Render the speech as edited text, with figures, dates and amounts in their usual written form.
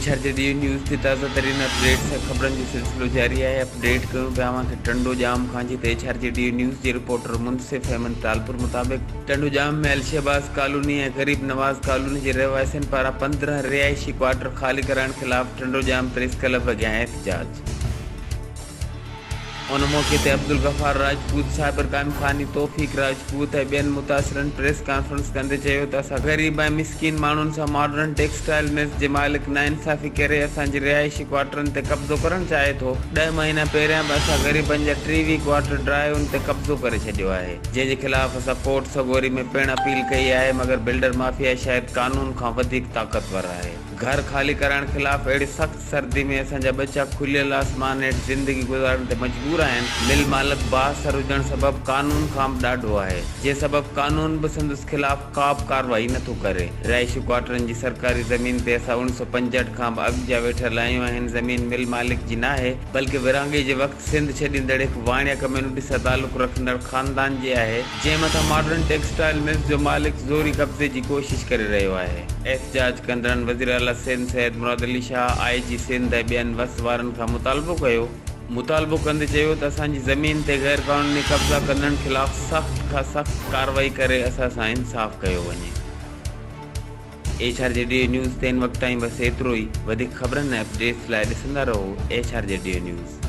HRJD news की ताज़ा तरीन अपडेट से खबरन जो सिलसिलो जारी है। अपडेट करूँ पे कि टंडो जाम खांजी HRJD न्यूज़ के रिपोर्टर मुंसिफ अहमद तालपुर मुताबिक टंडो जाम में अलशहबाज कॉलोनी है गरीब नवाज कॉलोनी के रहवासियों पारा 15 रिहायशी क्वार्टर खाली कराने खिलाफ टंडो जाम प्रेस क्लब अॻियां एहतजाज। उन मौके ते अब्दुल गफ़ार राजपूत साबिर कायम खानी तौफीक राजपूत ऐं ॿियनि मुतासिरनि प्रेस कॉन्फ्रेंस कंदे चयो त असां ग़रीब ऐं मिसकीन माण्हुनि सां मॉडर्न टेक्सटाइल मिल्स जे मालिक नाइंसाफ़ी करे असांजे रिहाइशी क्वार्टरनि ते कब्ज़ो करणु चाहे थो। 10 महीना पहिरियां बि असां ग़रीबनि जा 23 क्वार्टर ड्राइवुनि ते कब्ज़ो करे छॾियो आहे, जंहिंजे ख़िलाफ़ असां कोर्ट सगोरी में पिणु अपील कई आहे, मगर बिल्डर माफ़िया शायदि कानून खां वधीक ताक़तवर आहे। घर खाली करण खिलाफ अहिड़ी सख़्त सर्दी में असांजा बच्चा खुलियल आसमान हेठि ज़िंदगी गुज़ारण ते मजबूर आहिनि। मिल मालिक बासर हुजण सबबि कानून खां बि ॾाढो आहे, जे सबबि कानून बि संदसि खिलाफ का बि कार्रवाई नथो करे। रिहाइशी क्वार्टरनि जी सरकारी ज़मीन ते असां 1965 खां बि अॻु जा वेठल आहियूं। हिन ज़मीन मिल मालिक जी न आहे, बल्कि विरहाङे जे वक़्तु सिंध छॾींदड़ हिकु वाणिया कम्यूनिटी सां तालुक़ रखंदड़ ख़ानदान जी आहे, जंहिं मथां मॉडर्न टेक्सटाइल मिल्स जो मालिक ज़ोरी कब्ज़े जी कोशिश करे रहियो आहे। एहतजाज कंदड़नि वज़ीर आला सिंध सैयद मुराद अली शाह, IG सिंध ऐं ॿियनि वस वारनि खां मुतालबो कंदे चयो त असांजी ज़मीन ते गैर क़ानूनी कब्ज़ा कंदड़नि खिलाफ़ सख़्त खां सख़्त कार्रवाई करे असां सां इंसाफ़ कयो वञे। HRJD न्यूज़ ते हिन वक़्त ताईं बसि एतिरो ई। वधीक ख़बरनि ऐं अपडेट्स लाइ ॾिसंदा रहो HRJD न्यूज़।